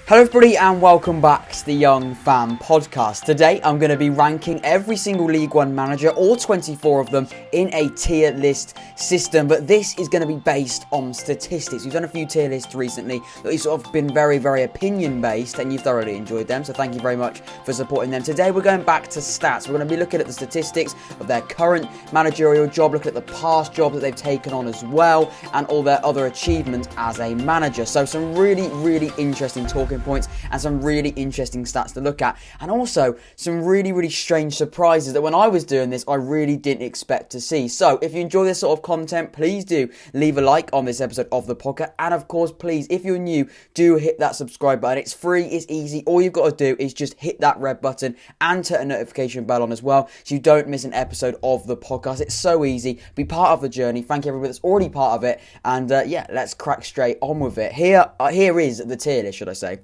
Hello everybody and welcome back to the Young Fan Podcast. Today I'm going to be ranking every single League One manager, all 24 of them, in a tier list system, but this is going to be based on statistics. We've done a few tier lists recently that have sort of been very, very opinion based and you've thoroughly enjoyed them, so thank you very much for supporting them. Today we're going back to stats. We're going to be looking at the statistics of their current managerial job, looking at the past jobs that they've taken on as well, and all their other achievements as a manager. So some really, really interesting talking points and some really interesting stats to look at, and also some really, really strange surprises that when I was doing this I really didn't expect to see. So if you enjoy this sort of content, please do leave a like on this episode of the podcast, and of course please, if you're new, do hit that subscribe button. It's free, it's easy, all you've got to do is just hit that red button and turn a notification bell on as well so you don't miss an episode of the podcast. It's so easy, be part of the journey. Thank you everybody that's already part of it, and yeah, let's crack straight on with it. Here is the tier list, should I say.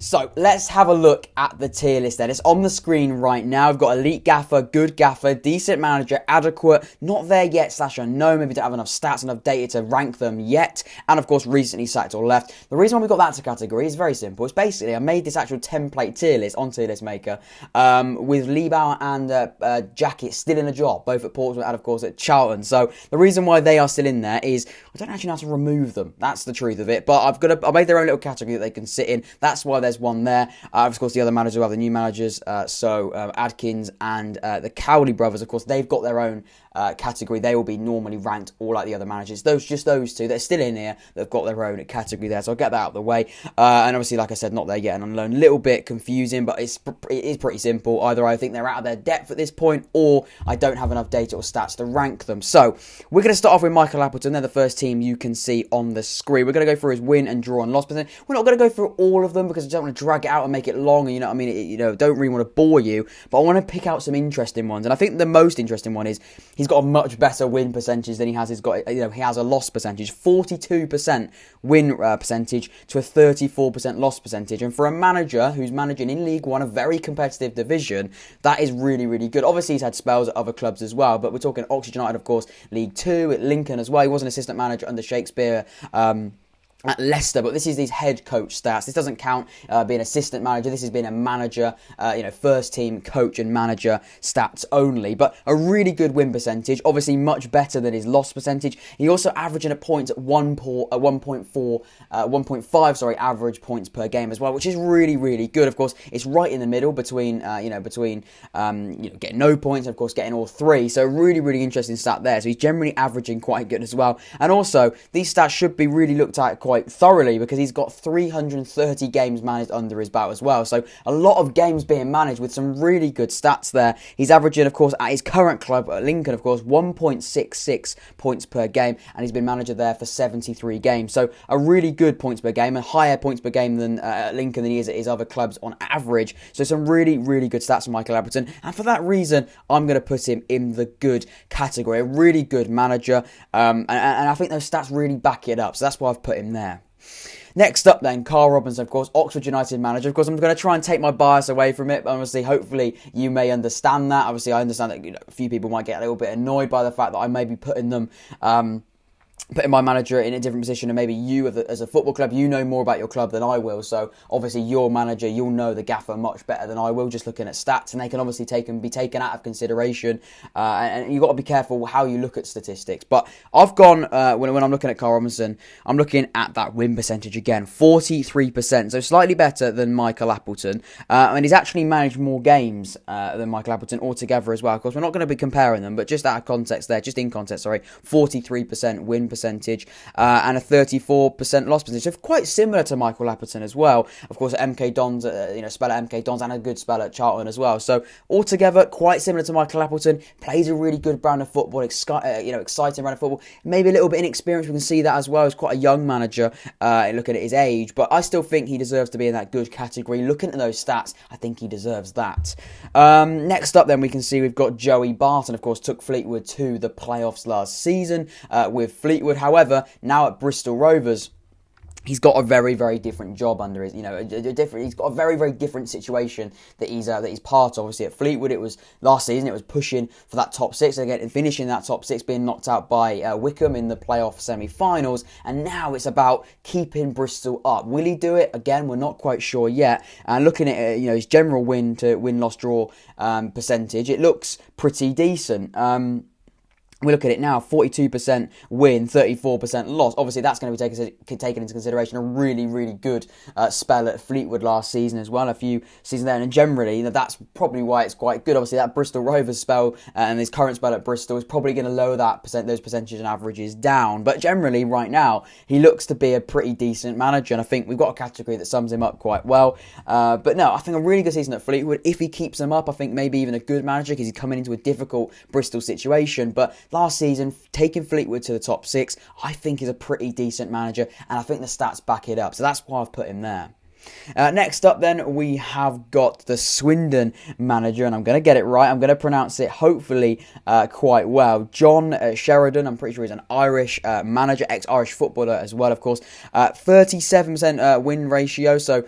So, let's have a look at the tier list then. It's on the screen right now. We've got elite gaffer, good gaffer, decent manager, adequate, not there yet, / unknown, maybe don't have enough stats, enough data to rank them yet, and of course recently sacked or left. The reason why we got that to category is very simple. It's basically, I made this actual template tier list on Tier List Maker with Liebauer and Jacket still in a job, both at Portsmouth and of course at Charlton. So, the reason why they are still in there is I don't actually know how to remove them. That's the truth of it, but I made their own little category that they can sit in. That's why there's one there. Of course, the other managers will have the new managers, Adkins and the Cowley brothers, of course, they've got their own category. They will be normally ranked all like the other managers. Just those two, they're still in here, they've got their own category there, so I'll get that out of the way. And obviously, like I said, not there yet and unknown. A little bit confusing, but it is pretty simple. Either I think they're out of their depth at this point, or I don't have enough data or stats to rank them. So, we're going to start off with Michael Appleton. They're the first team you can see on the screen. We're going to go through his win and draw and loss percentage. We're not going to go through all of them because I don't want to drag it out and make it long, and you know what I mean, don't really want to bore you, but I want to pick out some interesting ones. And I think the most interesting one is he's got a much better win percentage than he has. He has a loss percentage, 42% win percentage to a 34% loss percentage. And for a manager who's managing in League One, a very competitive division, that is really, really good. Obviously, he's had spells at other clubs as well, but we're talking Oxford United, of course, League Two, at Lincoln as well. He was an assistant manager under Shakespeare at Leicester, but this is his head coach stats. This doesn't count being assistant manager. This has been a manager, first team coach and manager stats only. But a really good win percentage, obviously much better than his loss percentage. He also averaging at points at 1.5 average points per game as well, which is really, really good. Of course, it's right in the middle between getting no points and of course getting all three. So really, really interesting stat there. So he's generally averaging quite good as well. And also these stats should be really looked at quite thoroughly because he's got 330 games managed under his belt as well. So a lot of games being managed with some really good stats there. He's averaging, of course, at his current club at Lincoln, of course, 1.66 points per game, and he's been manager there for 73 games. So a really good points per game, and higher points per game than at Lincoln than he is at his other clubs on average. So some really, really good stats from Michael Appleton, and for that reason, I'm going to put him in the good category. A really good manager, and I think those stats really back it up. So that's why I've put him there. Next up then, Carl Robinson, of course, Oxford United manager. Of course, I'm going to try and take my bias away from it, but obviously, hopefully, you may understand that. Obviously, I understand that a few people might get a little bit annoyed by the fact that I may be putting them putting my manager in a different position, and maybe you as a football club, you know more about your club than I will, so obviously your manager, you'll know the gaffer much better than I will, just looking at stats, and they can obviously be taken out of consideration, and you've got to be careful how you look at statistics. But I've gone, when I'm looking at Carl Robinson, I'm looking at that win percentage again, 43%, so slightly better than Michael Appleton, and he's actually managed more games than Michael Appleton altogether as well. Of course, we're not going to be comparing them, but just out of context there, 43% win percentage and a 34% loss percentage. So quite similar to Michael Appleton as well. Of course, at MK Dons, spell at MK Dons, and a good spell at Charlton as well. So altogether, quite similar to Michael Appleton. Plays a really good brand of football, exciting brand of football. Maybe a little bit inexperienced. We can see that as well. He's quite a young manager, looking at his age, but I still think he deserves to be in that good category. Looking at those stats, I think he deserves that. Next up, then we can see we've got Joey Barton. Of course, took Fleetwood to the playoffs last season with Fleetwood. However, now at Bristol Rovers. he's got a very, very different job under his, he's got a very, very different situation that he's part of. Obviously at Fleetwood, it was last season, it was pushing for that top six, again, finishing that top six, being knocked out by Wickham in the playoff semi-finals, and now it's about keeping Bristol up. Will he do it? Again, we're not quite sure yet. And looking at, his general win-loss draw percentage, it looks pretty decent. We look at it now, 42% win, 34% loss. Obviously, that's going to be taken into consideration a really, really good spell at Fleetwood last season as well, a few seasons there. And generally, that's probably why it's quite good. Obviously, that Bristol Rovers spell and his current spell at Bristol is probably going to lower those percentages and averages down. But generally, right now, he looks to be a pretty decent manager. And I think we've got a category that sums him up quite well. But no, I think a really good season at Fleetwood. If he keeps them up, I think maybe even a good manager because he's coming into a difficult Bristol situation. But last season, taking Fleetwood to the top six, I think he's a pretty decent manager, and I think the stats back it up. So that's why I've put him there. Next up then, we have got the Swindon manager, and I'm going to get it right. I'm going to pronounce it, hopefully, quite well. John Sheridan, I'm pretty sure he's an Irish manager, ex-Irish footballer as well, of course. 37% win ratio, so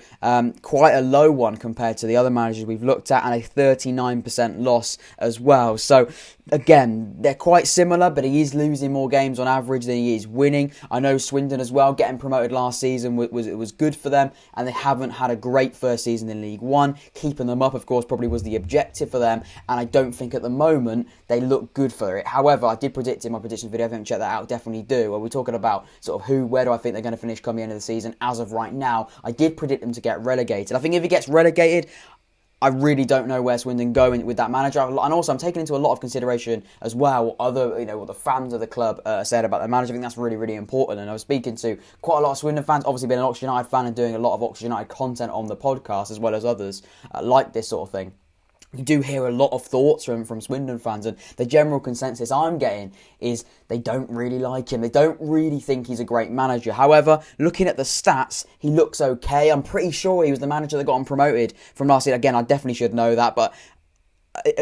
quite a low one compared to the other managers we've looked at, and a 39% loss as well. So, again, they're quite similar, but he is losing more games on average than he is winning. I know Swindon as well, getting promoted last season was good for them, and they haven't had a great first season in League One. Keeping them up, of course, probably was the objective for them, and I don't think at the moment they look good for it. However, I did predict in my predictions video, if you haven't checked that out, definitely do. Where we're talking about sort of where do I think they're going to finish come the end of the season. As of right now, I did predict them to get relegated. I think if he gets relegated, I really don't know where Swindon go with that manager. And also, I'm taking into a lot of consideration as well what the fans of the club said about their manager. I think that's really, really important. And I was speaking to quite a lot of Swindon fans, obviously being an Oxford United fan and doing a lot of Oxford United content on the podcast, as well as others like this sort of thing. You do hear a lot of thoughts from Swindon fans, and the general consensus I'm getting is they don't really like him. They don't really think he's a great manager. However, looking at the stats, he looks okay. I'm pretty sure he was the manager that got him promoted from last year. Again, I definitely should know that, but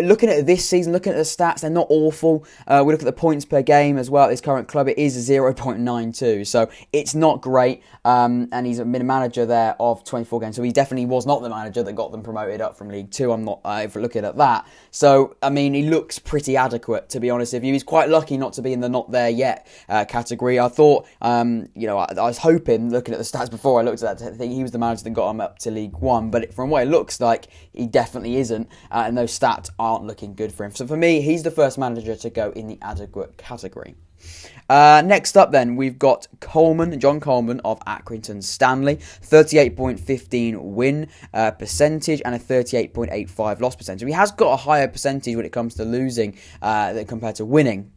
looking at this season, looking at the stats, they're not awful. We look at the points per game as well at his current club. It is 0.92, so it's not great. And he's been a manager there of 24 games, so he definitely was not the manager that got them promoted up from League Two. I'm not if we're looking at that. So, I mean, he looks pretty adequate, to be honest with you. He's quite lucky not to be in the not there yet category. I thought, I was hoping, looking at the stats before I looked at that, to think he was the manager that got him up to League One, but from what it looks like, he definitely isn't, and those stats aren't looking good for him. So for me, he's the first manager to go in the adequate category. Next up then, we've got John Coleman of Accrington Stanley, 38.15 win percentage and a 38.85 loss percentage. He has got a higher percentage when it comes to losing compared to winning.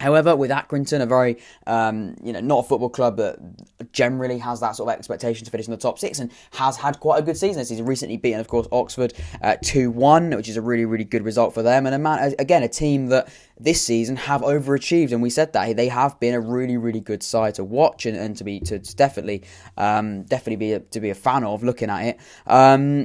However, with Accrington, a very, not a football club that generally has that sort of expectation to finish in the top six and has had quite a good season this season. Recently beaten, of course, Oxford 2-1, which is a really, really good result for them. And a team that this season have overachieved, and we said that they have been a really, really good side to watch and to definitely be a fan of looking at it.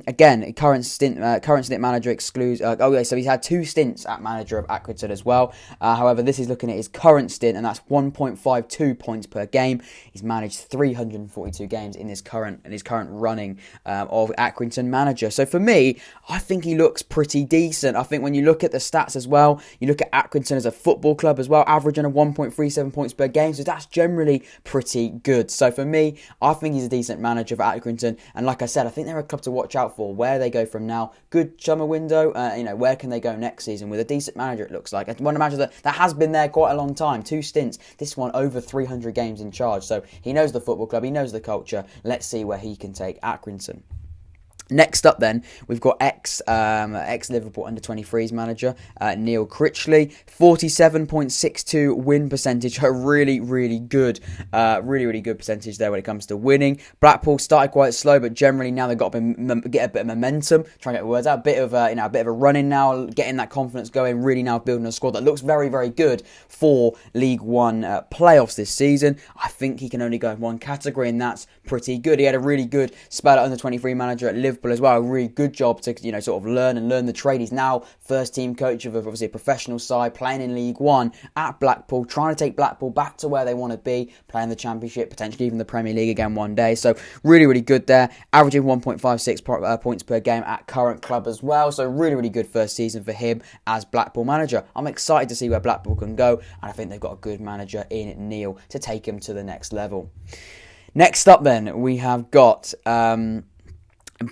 Again, current stint manager excludes. So he's had 2 stints at manager of Accrington as well. However, this is looking at his current stint, and that's 1.52 points per game. He's managed 342 games in his current running of Accrington manager. So for me, I think he looks pretty decent. I think when you look at the stats as well, you look at Accrington as a football club as well, averaging a 1.37 points per game, so that's generally pretty good. So for me, I think he's a decent manager for Accrington, and like I said, I think they're a club to watch out for. Where they go from now, good summer window, where can they go next season with a decent manager, it looks like. One manager that has been there quite a long time, 2 stints, this one over 300 games in charge, so he knows the football club, he knows the culture. Let's see where he can take Accrington. Next up then, we've got ex-Liverpool under-23s manager, Neil Critchley, 47.62 win percentage, a really, really good percentage there when it comes to winning. Blackpool started quite slow, but generally now they've got to get a bit of momentum, trying to get words out, a bit of a run in now, getting that confidence going, really now building a squad that looks very, very good for League One playoffs this season. I think he can only go in one category, and that's pretty good. He had a really good spell at under-23 manager at Liverpool Liverpool as well. A really good job to, sort of learn the trade. He's now first team coach of obviously a professional side, playing in League One at Blackpool, trying to take Blackpool back to where they want to be, playing the Championship, potentially even the Premier League again one day. So really, really good there. Averaging 1.56 points per game at current club as well. So really, really good first season for him as Blackpool manager. I'm excited to see where Blackpool can go, and I think they've got a good manager in Neil to take him to the next level. Next up then, we have got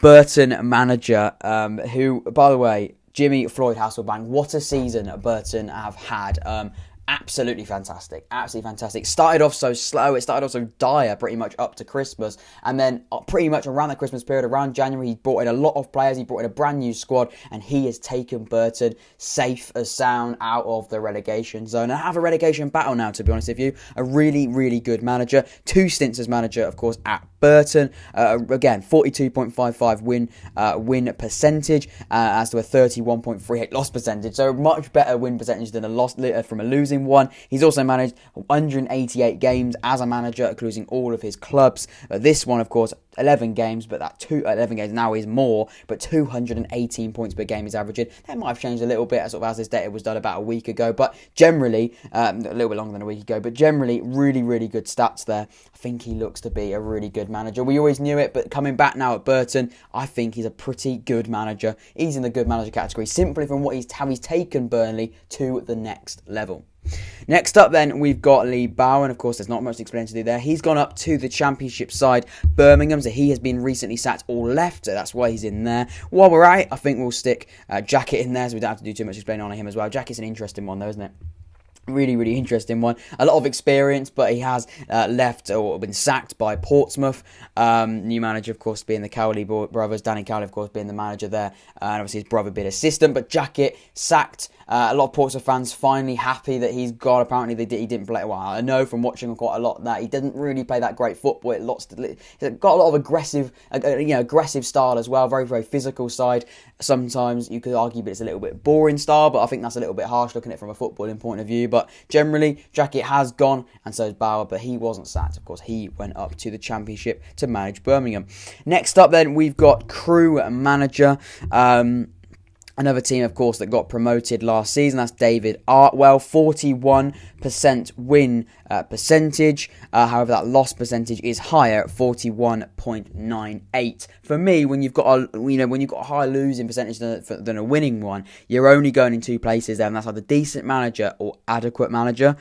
Burton manager, who, by the way, Jimmy Floyd Hasselbank, what a season Burton have had. Absolutely fantastic. Started off so slow. It started off so dire pretty much up to Christmas. And then pretty much around the Christmas period, around January, he brought in a lot of players. He brought in a brand new squad. And he has taken Burton safe as sound out of the relegation zone. And have a relegation battle now, to be honest with you. A really, really good manager. 2 stints as manager, of course, at Burton. Again, 42.55 win percentage as to a 31.38 loss percentage. So much better win percentage than a loss from a losing one. He's also managed 188 games as a manager, including all of his clubs. This one, of course, 11 games, but that 11 games now is more, but 218 points per game is averaging. That might have changed a little bit as this data was done about a week ago, but generally, a little bit longer than a week ago, but generally, really, really good stats there. I think he looks to be a really good manager. We always knew it, but coming back now at Burton, I think he's a pretty good manager. He's in the good manager category, simply from how he's taken Burnley to the next level. Next up then, we've got Lee Bowen. Of course, there's not much to explain to do there. He's gone up to the Championship side, Birmingham, so he has been recently sacked or left, so that's why he's in there. While we're at it, I think we'll stick Jacket in there, so we don't have to do too much explaining on him as well. Jacket's an interesting one though, isn't it? Really, really interesting one. A lot of experience, but he has left or been sacked by Portsmouth. New manager, of course, being the Cowley brothers. Danny Cowley, of course, being the manager there. And obviously his brother being assistant. But Jacket sacked. A lot of Portsmouth fans finally happy that he's gone. Apparently he didn't play well. I know from watching quite a lot that he didn't really play that great football. He's got a lot of aggressive style as well. Very, very physical side. Sometimes you could argue that it's a little bit boring style, but I think that's a little bit harsh looking at it from a footballing point of view. But generally, Jacket has gone, and so is Bauer, but he wasn't sacked. Of course, he went up to the Championship to manage Birmingham. Next up then, we've got Crew manager. Another team, of course, that got promoted last season. That's David Artwell. 41% win percentage. However, that loss percentage is higher at 41.98. For me, when you've got a high losing percentage than a winning one, you're only going in 2 places there, and that's either decent manager or adequate manager.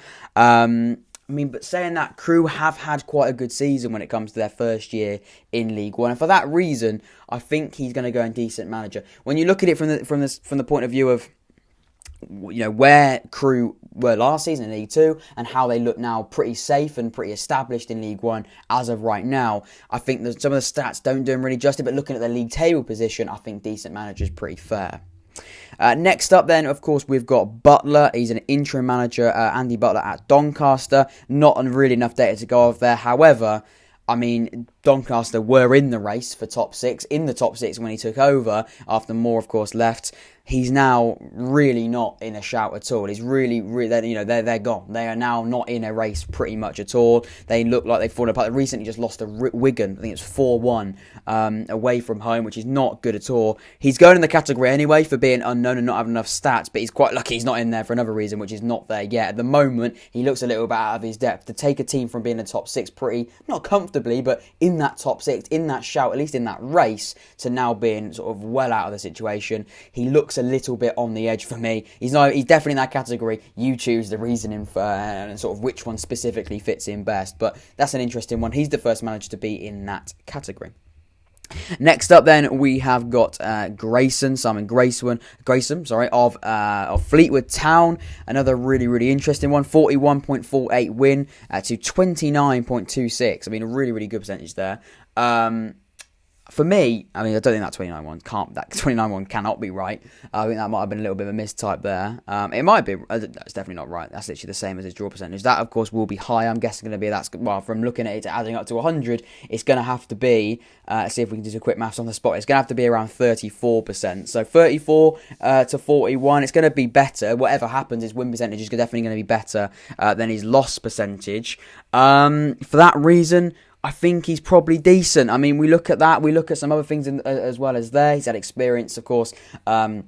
But saying that, Crew have had quite a good season when it comes to their first year in League One, and for that reason, I think he's going to go in decent manager. When you look at it from the point of view of where Crew were last season in League Two and how they look now, pretty safe and pretty established in League One as of right now, I think that some of the stats don't do them really justice. But looking at the league table position, I think decent manager is pretty fair. Next up then, of course, we've got Butler. He's an interim manager, Andy Butler at Doncaster. Not really enough data to go off there. However, Doncaster were in the race for top 6, in the top 6 when he took over, after Moore, of course, left. He's now really not in a shout at all. He's really, they're gone. They are now not in a race pretty much at all. They look like they've fallen apart. They recently just lost to Wigan. I think it's 4-1 away from home, which is not good at all. He's going in the category anyway for being unknown and not having enough stats, but he's quite lucky he's not in there for another reason, which is not there yet. At the moment, he looks a little bit out of his depth. To take a team from being in the top 6 pretty, not comfortably, but in that top 6, in that shout, at least in that race, to now being sort of well out of the situation, he looks a little bit on the edge for me. He's definitely in that category. You choose the reasoning for and sort of which one specifically fits in best, but that's an interesting one. He's the first manager to be in that category. Next up then, we have got Simon Grayson, of Fleetwood Town. Another really, really interesting one. 41.48 win to 29.26. A really, really good percentage there. For me, I don't think that 29 one cannot be right. I think that might have been a little bit of a mistype there. It might be. That's definitely not right. That's literally the same as his draw percentage. That, of course, will be high. I'm guessing going to be from looking at it to adding up to 100, it's going to have to be. See if we can do some quick maths on the spot. It's going to have to be around 34%. So 34 to 41. It's going to be better. Whatever happens, his win percentage is definitely going to be better than his loss percentage. For that reason, I think he's probably decent. I mean, we look at that. We look at some other things as well as there. He's had experience, of course, at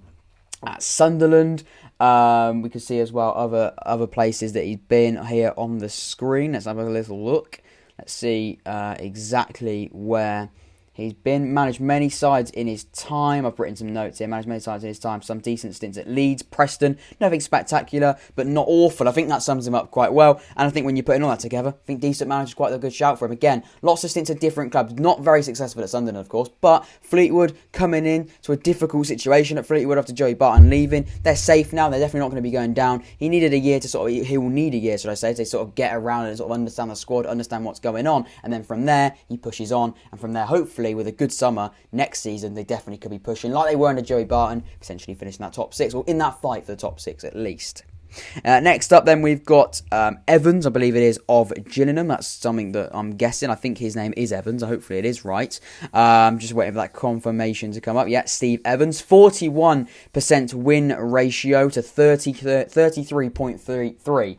Sunderland. We can see as well other places that he's been here on the screen. Let's have a little look. Let's see exactly where he's been. Managed many sides in his time. I've written some notes here. Managed many sides in his time. Some decent stints at Leeds, Preston. Nothing spectacular, but not awful. I think that sums him up quite well. And I think when you're putting all that together, I think decent manager is quite a good shout for him. Again, lots of stints at different clubs. Not very successful at Sunderland, of course. But Fleetwood coming in to a difficult situation at Fleetwood after Joey Barton leaving. They're safe now. They're definitely not going to be going down. He needed a year to he will need a year, should I say, to sort of get around and sort of understand the squad, understand what's going on. And then from there, he pushes on. And from there, hopefully, with a good summer next season, they definitely could be pushing like they were under Joey Barton, potentially finishing that top 6 or in that fight for the top 6 at least. Next up then we've got Evans, I believe it is, of Gillingham. That's something that I'm guessing. I think his name is Evans. Hopefully it is right. Just waiting for that confirmation to come up. Yeah, Steve Evans. 41% win ratio to 33.33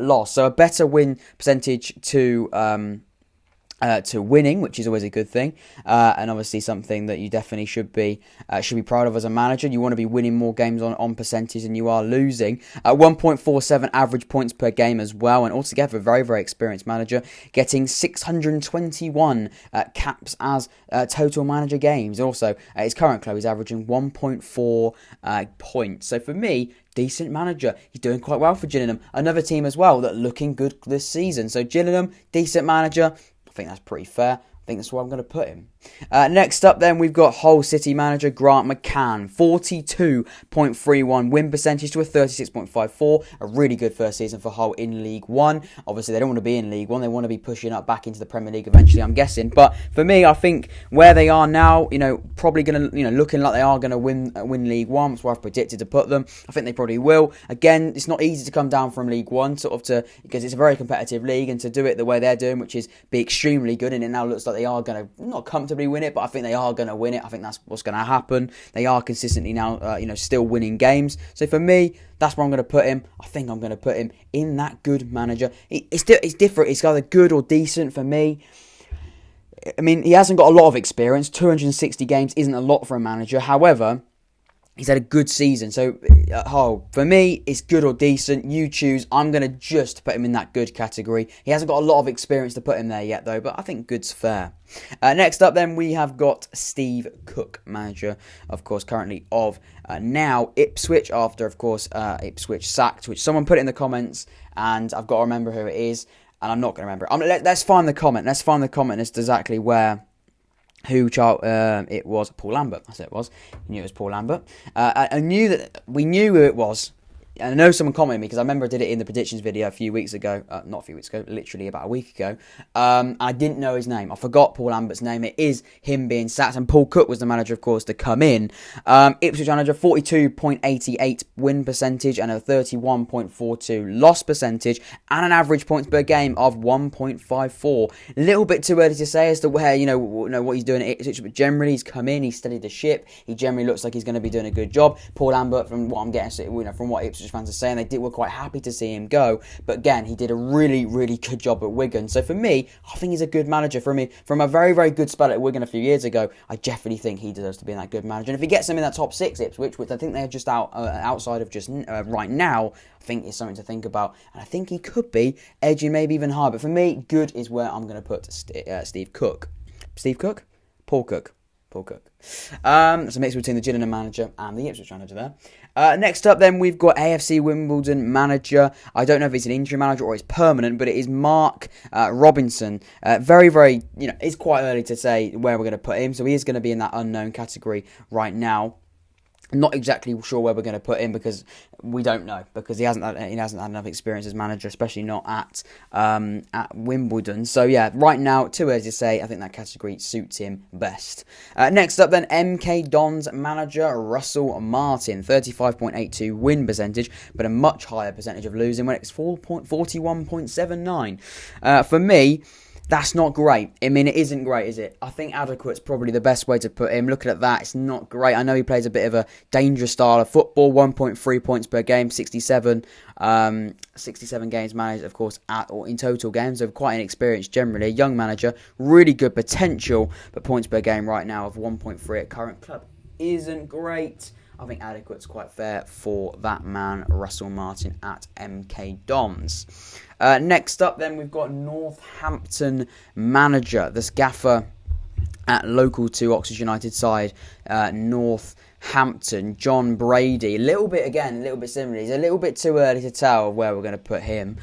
loss. So a better win percentage to winning, which is always a good thing, and obviously something that you definitely should be proud of as a manager. You want to be winning more games on percentage than you are losing. 1.47 average points per game as well, and altogether a very, very experienced manager, getting 621 caps as total manager games. Also, at his current club, he's averaging 1.4 points. So for me, decent manager. He's doing quite well for Gillingham. Another team as well that are looking good this season. So Gillingham, decent manager. I think that's pretty fair. I think that's where I'm going to put him. Next up then, we've got Hull City manager Grant McCann. 42.31 win percentage to a 36.54. A really good first season for Hull in League One. Obviously, they don't want to be in League One. They want to be pushing up back into the Premier League eventually, I'm guessing. But for me, I think where they are now, probably going to, looking like they are going to win League One. That's where I've predicted to put them. I think they probably will. Again, it's not easy to come down from League One, because it's a very competitive league, and to do it the way they're doing, which is be extremely good, and it now looks like they are going to not comfortably win it, but I think they are going to win it. I think that's what's going to happen. They are consistently now, still winning games. So for me, that's where I'm going to put him. I think I'm going to put him in that good manager. It's different. It's either good or decent for me. I mean, he hasn't got a lot of experience. 260 games isn't a lot for a manager. However, he's had a good season. So, for me, it's good or decent. You choose. I'm going to just put him in that good category. He hasn't got a lot of experience to put him there yet, though, but I think good's fair. Next up, then, we have got Steve Cook, manager, of course, currently of now Ipswich, after, of course, Ipswich sacked, which someone put in the comments, and I've got to remember who it is, and I'm not going to remember it. Let's find the comment. Let's find the comment as to exactly it was. Paul Lambert. That's it was. I knew it was Paul Lambert. I knew that we knew who it was. And I know someone commented me because I remember I did it in the predictions video a few weeks ago. Not a few weeks ago, literally about a week ago. I didn't know his name. I forgot Paul Lambert's name. It is him being sacked. And Paul Cook was the manager, of course, to come in. Ipswich manager, 42.88 win percentage and a 31.42 loss percentage and an average points per game of 1.54. A little bit too early to say as to where, what he's doing at Ipswich, but generally he's come in, he's steadied the ship. He generally looks like he's going to be doing a good job. Paul Lambert, from what I'm getting, from what Ipswich fans are saying, were quite happy to see him go, but again, he did a really, really good job at Wigan. So for me, I think he's a good manager. For me, from a very, very good spell at Wigan a few years ago, I definitely think he deserves to be that good manager. And if he gets them in that top 6, Ipswich, which I think they're just outside of just right now, I think is something to think about, and I think he could be edging maybe even higher. But for me, good is where I'm going to put Steve Cook. Steve Cook? Paul Cook. Paul Cook. It's a mix between the Gillingham manager and the Ipswich manager there. Next up then, we've got AFC Wimbledon manager. I don't know if it's an interim manager or it's permanent, but it is Mark Robinson. Very, very, it's quite early to say where we're going to put him, so he is going to be in that unknown category right now. Not exactly sure where we're going to put him because we don't know, because he hasn't had enough experience as manager, especially not at Wimbledon. So yeah, right now, too early to say. I think that category suits him best. Next up then, MK Dons manager Russell Martin, 35.82 win percentage, but a much higher percentage of losing when it's 41.79. For me, That's not great. I mean, it isn't great, is it? I think adequate's probably the best way to put him. Looking at that, it's not great. I know he plays a bit of a dangerous style of football, 1.3 points per game, 67 games managed, of course, or in total games. So quite inexperienced generally. Young manager, really good potential, but points per game right now of 1.3 at current club isn't great. I think adequate's quite fair for that man, Russell Martin at MK Dons. Next up, then, we've got Northampton manager, this gaffer at local to Oxford United side, Northampton, John Brady. A little bit similar. He's a little bit too early to tell where we're going to put him.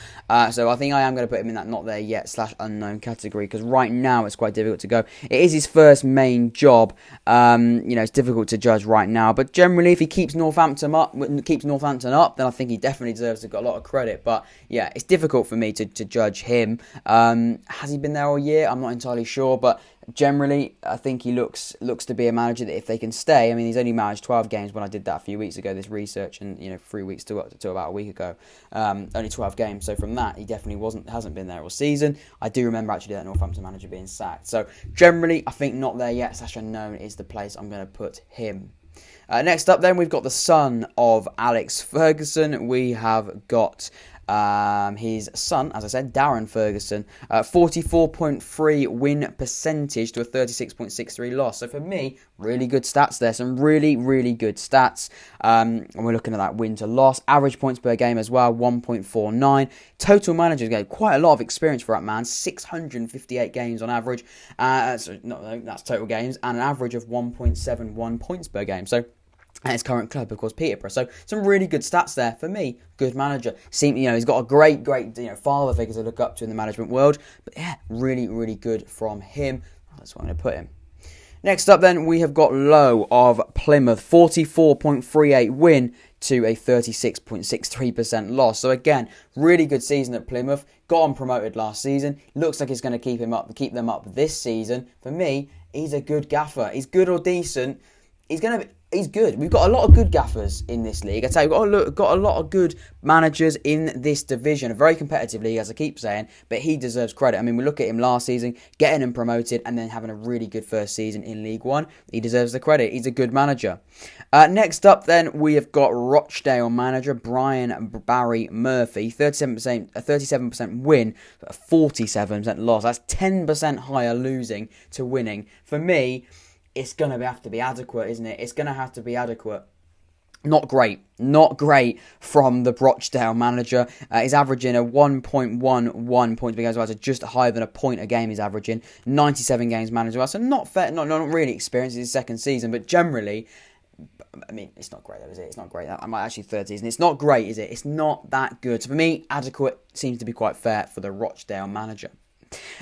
So I think I am going to put him in that not there yet / unknown category, because right now it's quite difficult to go. It is his first main job. It's difficult to judge right now. But generally, if he keeps Northampton up, then I think he definitely deserves to get a lot of credit. But yeah, it's difficult for me to judge him. Has he been there all year? I'm not entirely sure, but generally, I think he looks to be a manager that if they can stay, I mean, he's only managed 12 games when I did that a few weeks ago, this research, and 3 weeks to about a week ago, only 12 games. So from that, he definitely hasn't been there all season. I do remember actually that Northampton manager being sacked. So generally, I think not there yet / unknown is the place I'm going to put him. Next up, then, we've got the son of Alex Ferguson. We have got his son, as I said, Darren Ferguson, 44.3 win percentage to a 36.63 loss. So for me, really good stats there. Some really, really good stats. And we're looking at that win to loss. Average points per game as well, 1.49. Total managers get quite a lot of experience for that man. 658 games on average. That's total games, and an average of 1.71 points per game. So at his current club, of course, Peterborough. So some really good stats there for me. Good manager. He's got a great, father figure to look up to in the management world. But yeah, really, really good from him. That's where I'm going to put him. Next up, then, we have got Lowe of Plymouth, 44.38 win to a 36.63% loss. So again, really good season at Plymouth. Got on promoted last season. Looks like it's going to keep them up this season. For me, he's a good gaffer. He's good or decent. He's good. We've got a lot of good gaffers in this league. I tell you, we've got a lot of good managers in this division. A very competitive league, as I keep saying, but he deserves credit. I mean, we look at him last season, getting him promoted and then having a really good first season in League One. He deserves the credit. He's a good manager. Next up, then, we have got Rochdale manager Brian Barry Murphy, 37% win, 47% loss. That's 10% higher losing to winning. For me, it's going to have to be adequate, isn't it? It's going to have to be adequate. Not great from the Rochdale manager. He's averaging a 1.11 points per game as well, so just higher than a point a game he's averaging. 97 games managed as well, so not fair, not really experienced in his second season, but generally, I mean, it's not great though, is it? It's not great. I might actually third season. It's not great, is it? It's not that good. So for me, adequate seems to be quite fair for the Rochdale manager.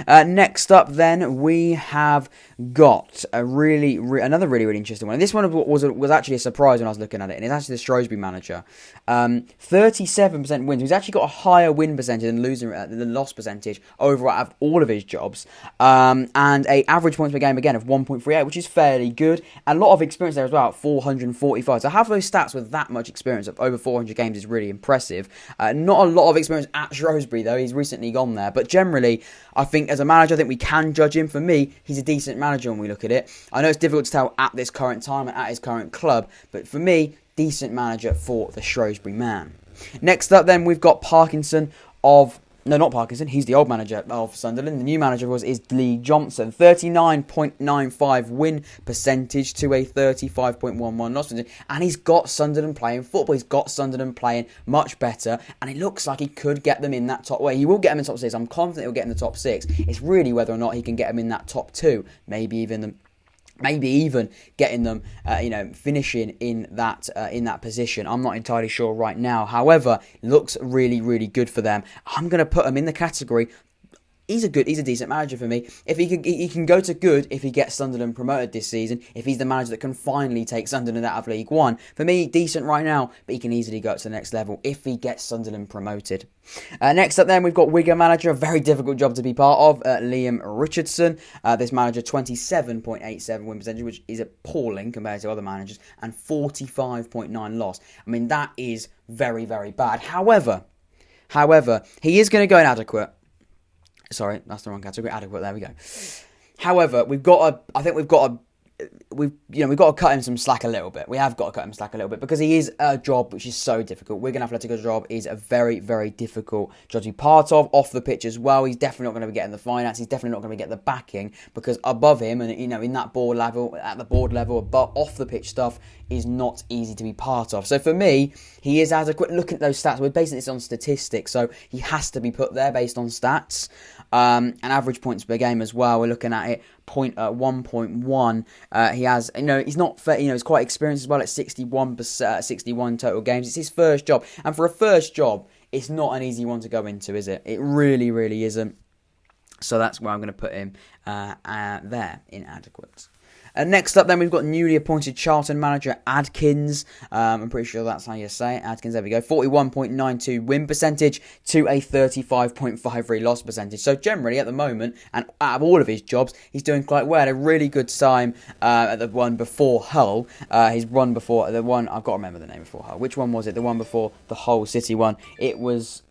Next up, then, we have got another really interesting one. And this one was actually a surprise when I was looking at it, and it's actually the Shrewsbury manager. 37% wins. He's actually got a higher win percentage than loss percentage overall out of all of his jobs, and a average points per game again of 1.38, which is fairly good. And a lot of experience there as well, 445. So have those stats with that much experience of over 400 games is really impressive. Not a lot of experience at Shrewsbury though. He's recently gone there, but generally, I think as a manager, I think we can judge him. For me, he's a decent manager when we look at it. I know it's difficult to tell at this current time and at his current club, but for me, decent manager for the Shrewsbury man. Next up, then, we've got Parkinson of... No, not Parkinson. He's the old manager of Sunderland. The new manager, of course, is Lee Johnson. 39.95 win percentage to a 35.11 loss percentage. And he's got Sunderland playing football. He's got Sunderland playing much better. And it looks like he could get them in that top... Well, he will get them in the top 6. I'm confident he'll get in the top 6. It's really whether or not he can get them in that top 2. Maybe even getting them, finishing in that position. I'm not entirely sure right now. However, it looks really, really good for them. I'm going to put him in the category. He's a decent manager for me. If he can go to good if he gets Sunderland promoted this season. If he's the manager that can finally take Sunderland out of League One. For me, decent right now, but he can easily go to the next level if he gets Sunderland promoted. Next up, then, we've got Wigan manager, a very difficult job to be part of, Liam Richardson. This manager, 27.87 win percentage, which is appalling compared to other managers, and 45.9 loss. I mean, that is very, very bad. However, he is going to go inadequate. Sorry, that's the wrong category. Adequate. There we go. However, we've got to cut him some slack a little bit. We have got to cut him slack a little bit because he is a job which is so difficult. Wigan Athletic's job is a very, very difficult job to be part of, off the pitch as well. He's definitely not going to be getting the finance. He's definitely not going to get the backing because above him and, in that board level, at the board level, but off the pitch stuff is not easy to be part of. So for me, he is adequate. Looking at those stats, we're basing this on statistics, so he has to be put there based on stats. And average points per game as well. We're looking at it 1.1. He has, he's not, he's quite experienced as well at 61 total games. It's his first job, and for a first job, it's not an easy one to go into, is it? It really, really isn't. So that's where I'm going to put him there, inadequate. Next up then, we've got newly appointed Charlton manager Adkins. I'm pretty sure that's how you say it. Adkins, there we go. 41.92 win percentage to a 35.53 loss percentage. So generally, at the moment, and out of all of his jobs, he's doing quite well. A really good time at the one before Hull. His run before the one, I've got to remember the name before Hull. Which one was it? The one before the Hull City one. It was...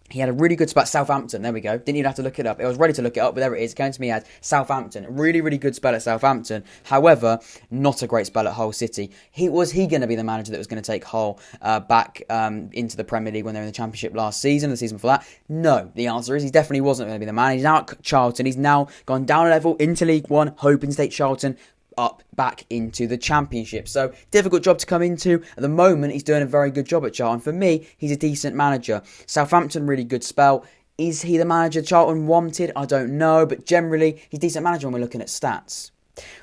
He had a really good spell at Southampton. There we go. Didn't even have to look it up. I was ready to look it up, but there it is. It came to me as Southampton. Really, really good spell at Southampton. However, not a great spell at Hull City. Was he going to be the manager that was going to take Hull back into the Premier League when they were in the Championship last season, the season before that? No. The answer is he definitely wasn't going to be the man. He's now at Charlton. He's now gone down a level into League One, hoping to take Charlton up back into the Championship. So difficult job to come into. At the moment, he's doing a very good job at Charlton. For me, he's a decent manager. Southampton, really good spell. Is he the manager Charlton wanted? I don't know, but generally, he's a decent manager when we're looking at stats.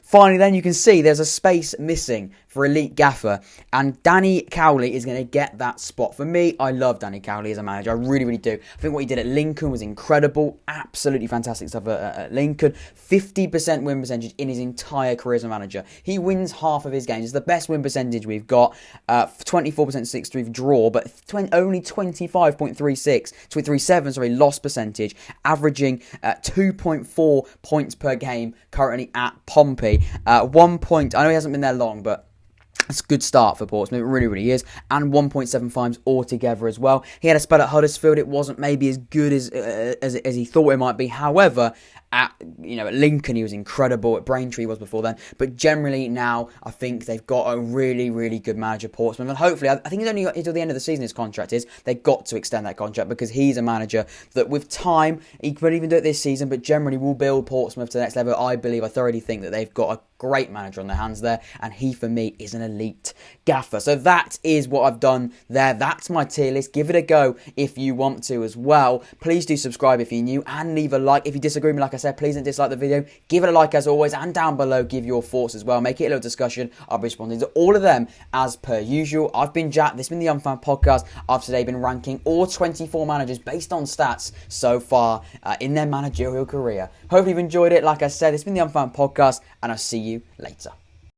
Finally, then, you can see there's a space missing for elite gaffer, and Danny Cowley is going to get that spot. For me, I love Danny Cowley as a manager. I really, really do. I think what he did at Lincoln was incredible. Absolutely fantastic stuff at Lincoln. 50% win percentage in his entire career as a manager. He wins half of his games. It's the best win percentage we've got. 24% 6-3 draw, but only 25.37 loss percentage, averaging 2.4 points per game currently at Pompey. 1 point. I know he hasn't been there long, but it's a good start for Portsmouth. It really, really is. And 1.75 altogether as well. He had a spell at Huddersfield. It wasn't maybe as good as he thought it might be. However, at Lincoln, he was incredible. At Braintree, he was before then. But generally now, I think they've got a really, really good manager, Portsmouth. And hopefully, I think he's only got until the end of the season, his contract is. They've got to extend that contract because he's a manager that with time, he could even do it this season, but generally will build Portsmouth to the next level. I thoroughly think that they've got a great manager on their hands there, and he for me is an elite gaffer. So that is what I've done there. That's my tier list. Give it a go if you want to as well. Please do subscribe if you're new and leave a like. If you disagree with me, like I said, please don't dislike the video. Give it a like as always, and down below give your thoughts as well. Make it a little discussion. I'll be responding to all of them as per usual. I've been Jack. This has been the Young Fan Podcast. I've today been ranking all 24 managers based on stats so far in their managerial career. Hopefully you've enjoyed it. Like I said, it's been the Young Fan Podcast, and I'll see you later.